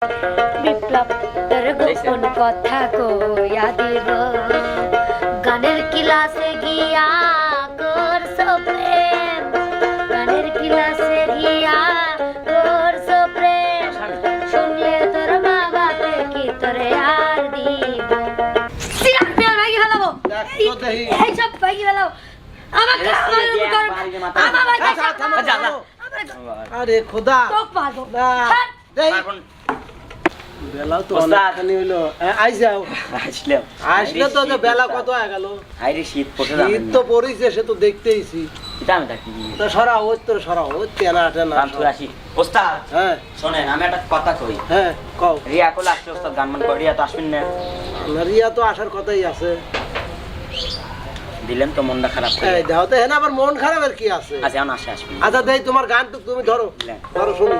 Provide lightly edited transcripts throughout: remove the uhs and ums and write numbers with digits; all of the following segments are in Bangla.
বিপ্লব তোর গোপন কথা কইয়া দিব গানের ক্লাসে গিয়া করছো প্রেম গানের ক্লাসে গিয়া করছো প্রেম শুনলে তোর মা বাপে কি তোরে আর দিব সিরাত পেয়ার ভাগি ফেলাবো এই সব ভাগি ফেলাও আমাকে আমার আরে খোদা তো পারবো না বেলা তো অনেকখানি হইলো আই যাও আসলে তো বেলা কত হয়ে গেল আইরে শীত পড়ে শীত তো পড়েছে সে তো দেখতেইছি এটা আমি থাকি তো সরাও ওই তেনা টেনা কান্তু রাশি ওস্তাদ হ্যাঁ শুনেন আমি একটা কথা কই হ্যাঁ কও রিয়া কোল আসছে ওস্তাদ গানমান করে রিয়া তো আসবেন না রিয়া তো আসার কথাই আছে দিলেন তো মনটা খারাপ করে এই দাও তো হ্যাঁ আমার মন খারাপের কি আছে আচ্ছা এখন আসে আসবেন আচ্ছা দেই তোমার গান তো তুমি ধরো ধরো শুনি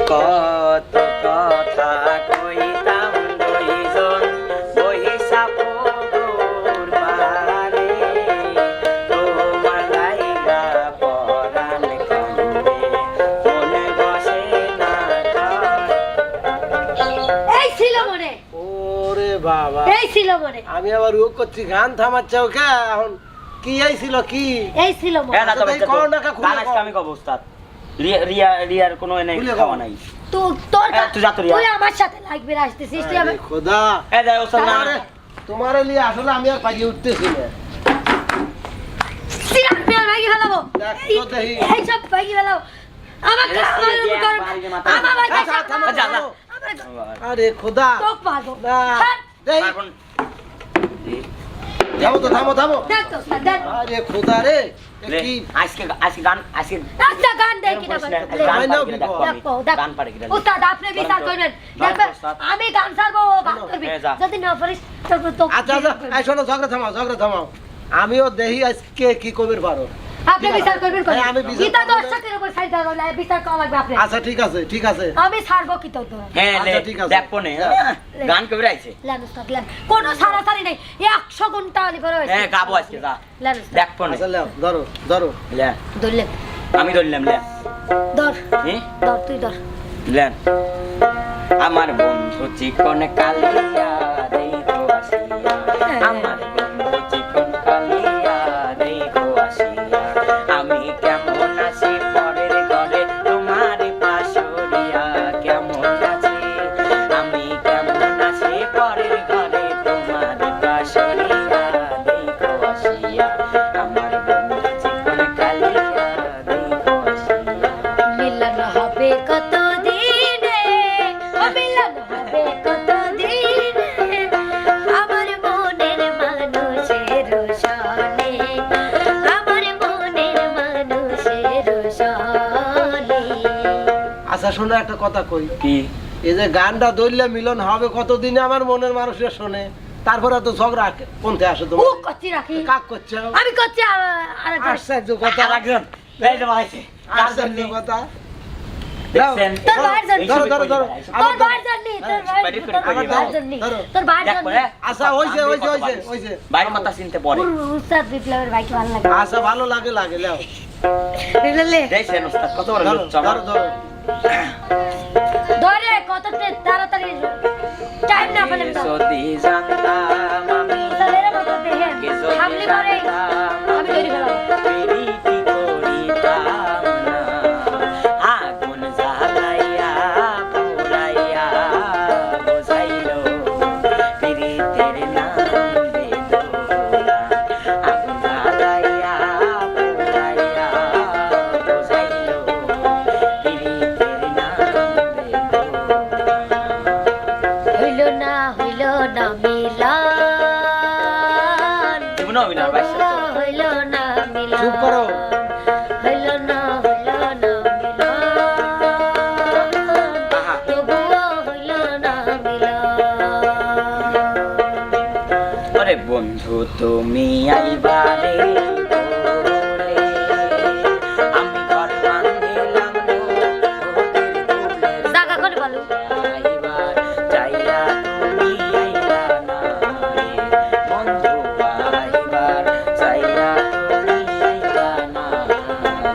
কত কথা কইতাম দুইজন বহিসা পুকুর পারে তোমার লাইগা পরাণ কান্দে মনে বসে না এই ছিল মনে ওরে বাবা এই ছিল মনে আমি আবার রোগ করছি গান থামাচ্ছাও কে এখন কি আইছিল কি এই ছিল মনে হ্যাঁ না আচ্ছা, তবে তাই কোন টাকা খুলে গান আজকে কও। আমি কব ওস্তাদ রিয়ার কোনো এনে খুলে খাওয়া কও। নাই তো তোর তুই যা তো রিয়া। তুই আমার সাথে লাগবে আসতেছিস তুই আরে খোদা এ যাই ওস্তাদ না তোমারে লিয়ে আসলে আমি আর পাগিয়ে উঠতেছি না সিরাত পেয়ার ভাগি ফেলাবো দেখ তো দেখি। এই সব ভাগি ফেলাও আমাকে আমার যা যা আরে খোদা তো পারবো না দেই এখন থামো তো থামো থামো দেখ তো দেখ আরে খোদা রে এ কি আজকে গান আজকে একটা গান দেখ কিনা গান নাও পারে কি দেখো কও? আমি গান পারে কিনা উস্তাদ আপনি বিচার করবেন দেখবেন আমি গান ছাড়বো ও গান করবি যা। যদি না পারিস তবে তো আচ্ছা আচ্ছা এই শোনো ঝগড়া থামাও আমিও দেহি আজকে কি কবির পারো আপনি বিচার করবেন হ্যাঁ, আমি বিচার গীতা করবো। দর্শকের উপর সাইড দাও না বিচার করা লাগবে আপনি আচ্ছা ঠিক আছে আমি ছাড়বো কি তো হ্যাঁ আচ্ছা, ঠিক আছে। দেখো নে গান কবে আইছে লেন উস্তাদ লেন কোনো ছাড়াছাড়ি নেই 100 ঘন্টা আনি করে হ্যাঁ গাবো আজকে যা লেন উস্তাদ দেখো নে আচ্ছা লেও ধরো লে ধরলে আমি ধরলাম লে ধর হ্যাঁ ধর তুই ধর লে আমার বন্ধু চিকন কালিয়া দেখো আসিয়া আমার বন্ধু চিকন কালিয়া দেখো আসিয়া আমি কেমন আছি পরের ঘরে তোমার পাশরিয়া কেমন আছি আমি কেমন আছি পরের ঘরে তোমার পাশরিয়া দেখো আসিয়া আমার বন্ধু চিকন কালিয়া দেখো আসিয়া মিলন হবে কত দিনে ও মিলন হবে কত দিনে আমার মনের মানুষের সনে আমার মনের মানুষের সনে আচ্ছা শোনো একটা কথা কই কি এই যে গানটা দইলে মিলন হবে কতদিনে আমার মনের মানুষের শোনে তারপরে তো ঝগড়া কোনতে আসে ও তোমার কচ্ছি রাখি কাক করছে আমি করছি আর আশ্চর্য কথা আরেকজন এই যে ভাইছে আশ্চর্য কথা দেখছেন তোর ভাইয়ের জন্য। ধরো তোর ভাইয়ের জন্য তোর ভাইয়ের জন্য তোর ভাইয়ের জন্য আচ্ছা হইছে বাইরে কথা চিনতে পড়ে উস্তাদ বিপ্লবের ভাইকে ভালো লাগে আচ্ছা ভালো লাগে লেও বুঝলে দেখছেন ওস্তাদ কত বড় ধরো চমক ধরো ধরে কত তাড়াতাড়ি টাইম না ফেলে দাও যদি জানতাম আমি তাহলে মতো দেখেন কে যদি সামনে করে জানতাম আমি তৈরি হলাম প্রীতি করিতাম না আগুন জ্বালাইয়া পুরাইয়া বোঝাইলো প্রীতির নাম বেদনা আগুন জ্বালাইয়া পুরাইয়া বোঝাইলো প্রীতির নাম বেদনা হইল না মিলন জীবনে অভিনয় পাইছে তো হইল না মিলন চুপ করো। হইল না মিলন আহা। তবুও হইল না মিলন ওরে বন্ধু তুমি আইবারে বলে আমি ঘর বাঁধিলাম নদীর কূলের জাগা করে বলো আইবার চাইয়া তুমি আইলা না রে বন্ধু আইবার চাইয়া তুমি আইলা না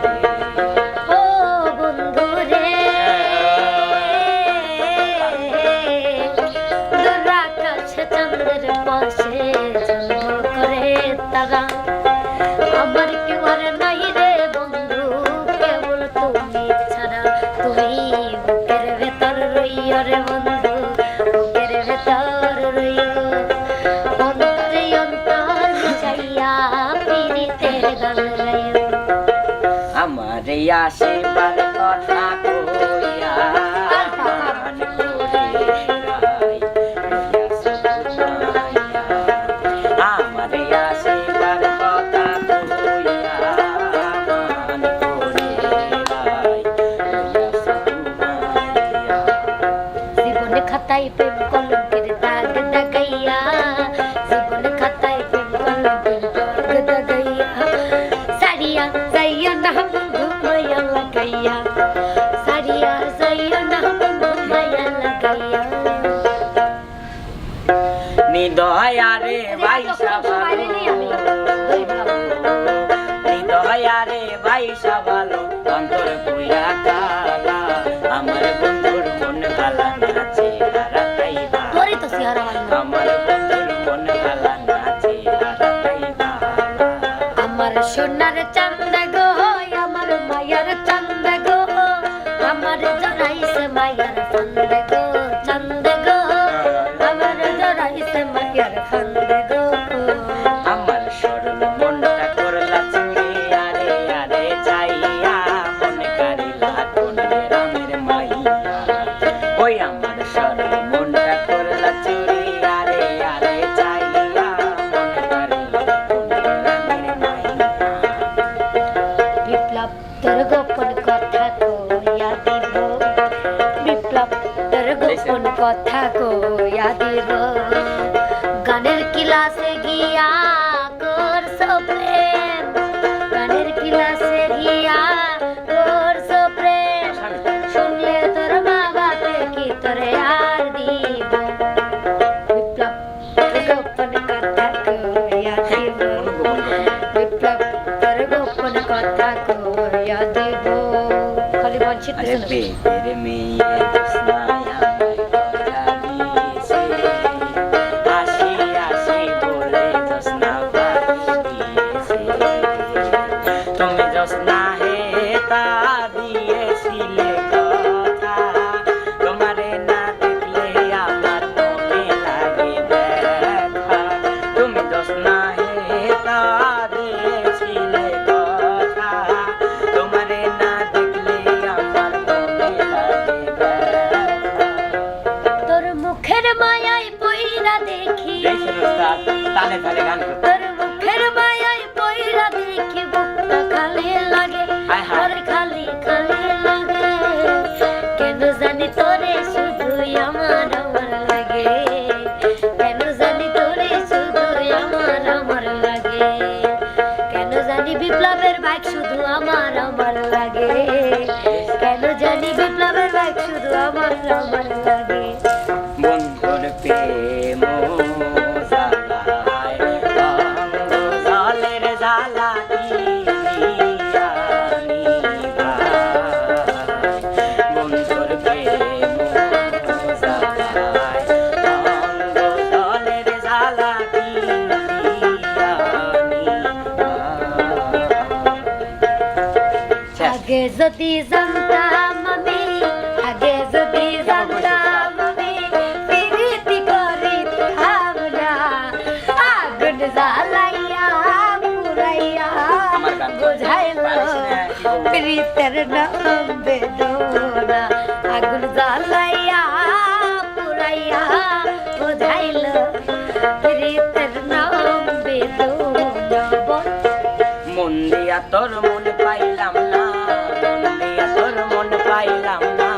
রে ও বন্ধু রে রইও রে বন্ধু বুকের ভেতর রইও অন্তরে অন্তর মিশাইয়া প্রীতির গান গাইও আমার আসিবার কথা কইয়া মান করে রাই রইয়াছো ঘুমাইয়া। আমার আসিবার কথা কইয়া মান করে রাই রইয়াছো ঘুমাইয়া। জীবনে খাতায় প্রেম কলঙ্কের দাগ দাগাইয়া জীবনে খাতায় প্রেম কলঙ্কের দাগ দাগাইয়া সারিয়া যাইও না বন্ধু মায়া লাগাইয়া সারিয়া যাইও না বন্ধু মায়া লাগাইয়া নিদয়ারে বাইসা ভালো নিদয়ারে বাইসা ভালো অন্তর পুইরা কালা আমার বন্ধুর মন কালা নাচে হারাতাই ভালো তোরই তো চেহারা ভালো আমার বন্ধুর মন কালা নাচে হারাতাই ভালো আমার সোনার চাঁদ গো আমার মায়ার চাঁদ গো আমার জড়াইছে মায়ার ফান্দ গো চাঁদ গো আমার জড়াইছে মায়ার ফান্দ গো আমার সরল মনটা করলা চুরি আরে আরে চাইয়া মন কারিলা কোন রামের মাইয়া ওই আমার সরল মনটা করলা চুরি আরে আরে চাইয়া মন কারিলা কোন রামের মাইয়া বিপ্লব তোর গোপন কথা কইয়া দিব বিপ্লব তোর গোপন কথা কইয়া দিব গানের ক্লাসে গিয়া করছো প্রেম গানের ক্লাসে গিয়া করছো প্রেম শুনলে তোর মা বাপে কি তোরে আর দিব বিপ্লব তোর গোপন কথা কইয়া দিব বিপ্লব তোর গোপন কথা কইয়া দিব খালি বঞ্চিত আরে বেদের মেয়ে দোস্তায় আমায় কথা দিয়েছে আসি আসি বলে দোস্তা দিয়েছে তুমি দোস্তা হে তা দিয়েছিলে কথা তোমারে না দেখলে আমার মনে লাগে ব্যথা তুমি দোস্তা হে তা দিয়েছিলে কথা তোমারে না দেখলে আমার মনে লাগে ব্যথা তোর মুখের মায়ায় পইরা দেখি দেখছেন ওস্তাদ তালে তালে গান করতে তোর মুখের মায়ায় পইরা দেখি বুকটা খালি লাগে হায় হায়। তোর খালি খালি লাগে কেন জানি তোরে শুধুই আমার আমার লাগে কেন জানি তোরে শুধুই আমার আমার লাগে কেন জানি বিপ্লবের বাইক শুধু আমার আমার লাগে কেন জানি বিপ্লবের বাইক শুধু আমার আমার লাগে বন্ধুর প্রেম জ্বালায় অঙ্গ জলের জ্বালা দিয়া নিভায়। বন্ধুর প্রেম জ্বালায় অঙ্গ জলের জ্বালা দিয়া নিভায়। আগে যদি জানতাম আমি আগে যদি জানতাম আমি প্রীতি করিতাম না আগুন জ্বালাইয়া পুরাইয়া আমার গান বুঝাইল পারিস না, কি বলবো? প্রীতের নাম বেদনা আগুন জ্বালাইয়া পুরাইয়া বুঝাইল প্রীতের নাম বেদনা মন দিয়া তোর মন পাইলাম না মন দিয়া তোর মন পাইলাম না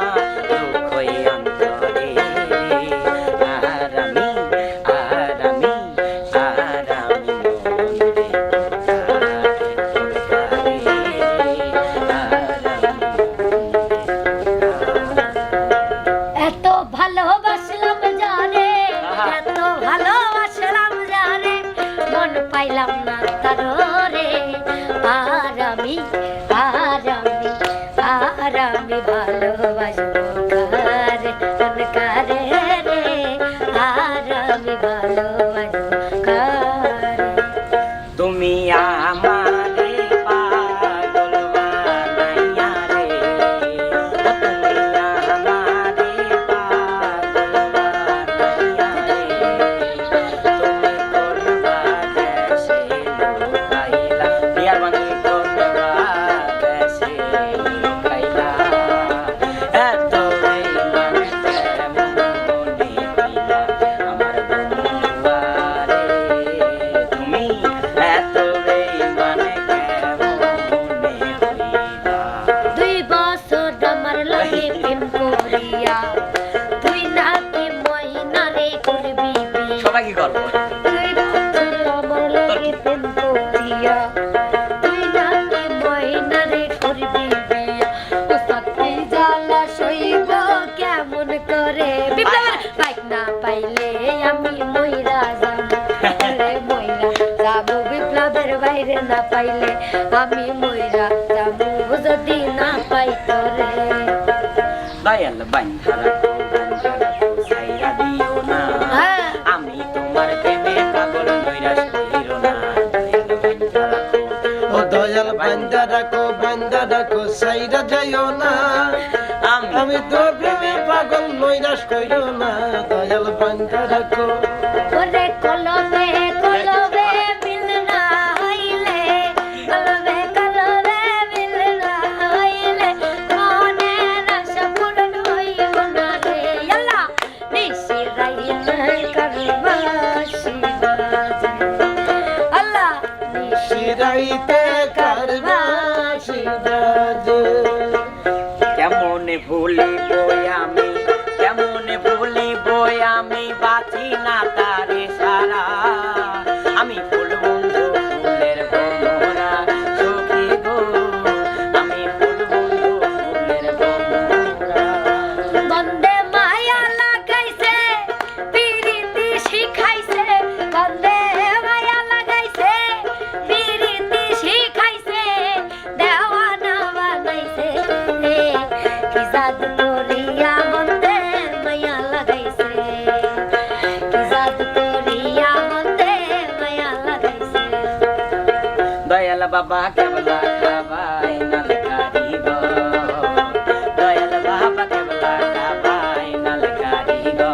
দুঃখ অন্তরে আর আমি এত ভালোবাসলাম জানে এত ভালোবাসলাম জানে মন পাইলাম না তার রে আর আমি ভালোবাসবো কারে কারে রে আর আমি ভালোবাসবো কারে তুমি আমারে পাগল বানাইয়া রে ও তুমি আমারে কি করবো? তুই রাতে আমার লাগে প্রেম করিয়া তুই নাকি ময়নারে করবি বিয়া উস্তাদ এই জ্বালা সইব কেমন করে বিপ্লবের বাইক না পাইলে আমি মইরা যাবো রে মইরা যাবো বিপ্লবের বাইরে না পাইলে আমি মইরা যাবো যদি না পাই তোরে দয়াল বান্ধা রাখো ছাইরা দিও না হ্যাঁ আমি তোমার প্রেমে পাগল নৈরাশ কইরো না দয়াল বান্ধা রাখো ও দয়াল বান্দা রাখো সাইরা যাইও না আমি তোর প্রেমে পাগল নৈরাশ কইরো না দয়াল বান্দা রাখো ওরে কলবে কলবে মিল না হইলে কলবে কলবে মিল না হইলে মনের আশা পূরণ হইব না রে আল্লাহ নিশি রাইতে করবাসি আল্লাহ নিশি শিরাইতে কারবাসি বাজে কেমনে ভুলিব আমি কেমনে ভুলিব আমি বাঁচি না তারে সারা আমি ফুল বন্ধু ফুলের গোমরা সখী গো আমি ফুল বন্ধু ফুলের গোমরা বন্দে মায়া লাগাইছে পিরিতি শিখাইছে বন্দে মায়া লাগাইছে পিরিতি শিখাইছে দেওয়ানা বানাইছে কি জাদু করিয়া বন্দে মায়া লাগাইছে কি জাদু করিয়া বন্দে মায়া লাগাইছে দয়াল বাবা কেবলা খাবাই নাল কারিগো দয়াল বাবা কেবলা খাবাই নাল কারিগো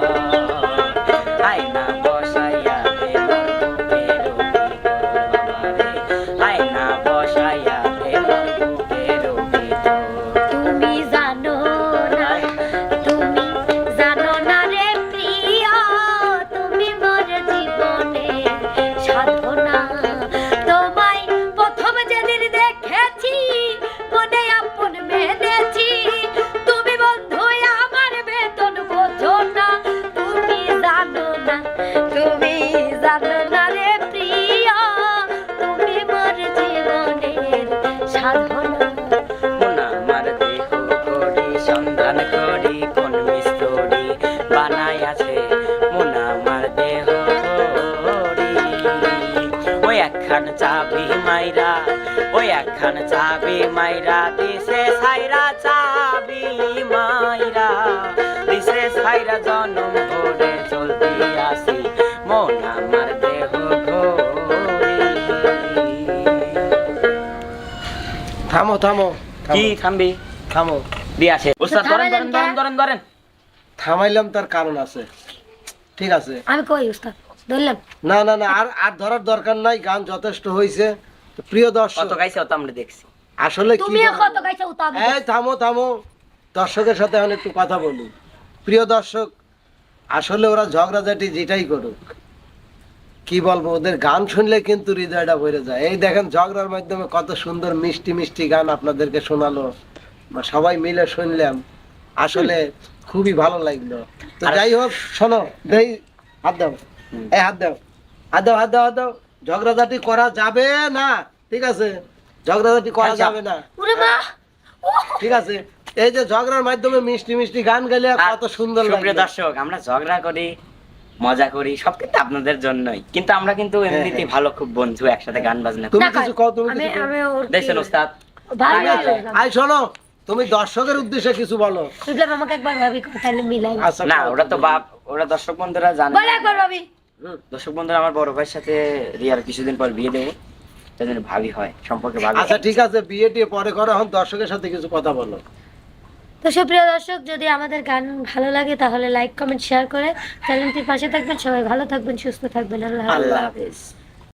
আয়না বসাইয়া দে মোর বুকের ভিতর বাবা রে আয়না বসাইয়া দে মোর বুকের ভিতর তুমি জানো না রে প্রিয় তুমি মোর জীবনে সাধনা তোমায় প্রথম যেদিন দেখেছি মনে আপন মেনেছি তুমি বন্ধু আমার বেতন বোঝো না তুমি জানো না রে প্রিয় তুমি মোর জীবনের সাধনা মন আমার দেহ করি সন্ধান করি কোন মিস্ত্রি বানাই আছে মন আমার দেহ করি ওই একখান চাবি মাইরা দিছে সাইরা চাবি মাইরা দিছে সাইরা জনম ভরে চলতে আসি মন আমার দেহ করি থামো থামো কি থামবি থামো দিয়ে আসে ওস্তাদ ধরেন থামাইলাম তার কারণ আছে ঠিক আছে আমি কই উস্তাদ ধরলাম না না না আর ধরার দরকার নাই গান যথেষ্ট হয়েছে তো প্রিয় দর্শক কত গাইছে অত আমরা দেখছি আসলে কি তুমিও বলবো? কত গাইছো তা আমি এই থামো দর্শকের সাথে এখন একটু কথা বলি প্রিয় দর্শক আসলে ওরা ঝগড়াঝাটি যেটাই করুক কি বলবো ওদের গান শুনলে কিন্তু হৃদয়টা ভরে যায় এই দেখেন ঝগড়ার মাধ্যমে কত সুন্দর মিষ্টি মিষ্টি গান আপনাদেরকে শোনালো বা সবাই মিলে শুনলাম আসলে খুবই ভালো লাগলো তো যাই হোক শোনো দেই হাত দাও এই হাত দাও ঝগড়াঝাটি করা যাবে না ঠিক আছে ঝগড়াঝাটি করা যাবে না ওরে মা ঠিক আছে এই যে ঝগড়ার মাধ্যমে মিষ্টি মিষ্টি গান গাইলে কত সুন্দর সুপ্রিয় লাগে দর্শক আমরা ঝগড়া করি মজা করি সব কিন্তু আপনাদের জন্যই কিন্তু আমরা কিন্তু এমনিতেই ভালো খুব বন্ধু একসাথে গান বাজনা করি তুমি না, কিছু কও তুমি আমি কিছু কও। আমি ওর দেখছেন ওস্তাদ ভালো আয়, আয়, লাগলো। আই শোনো তুমি দর্শকের উদ্দেশ্যে কিছু বলো বিপ্লব আমাকে একবার ভাবি তাহলে মিলাই আচ্ছা না কও। ওরা তো বাপ ওরা দর্শক বন্ধুরা জানে বলে একবার ভাবি হুম। দর্শক বন্ধুরা আমার বড় ভাইয়ের সাথে রিয়ার কিছুদিন পর বিয়ে দেবো সেদিন ভাবি হয় সম্পর্কে ভাবি আচ্ছা হয়। ঠিক আছে বিয়ে টিয়ে পরে করো এখন দর্শকের সাথে কিছু কথা বলো তো সুপ্রিয় দর্শক যদি আমাদের গান ভালো লাগে তাহলে লাইক কমেন্ট শেয়ার করে চ্যানেলটির পাশে থাকবেন সবাই ভালো থাকবেন সুস্থ থাকবেন আল্লাহ হাফেজ। আল্লাহ হাফেজ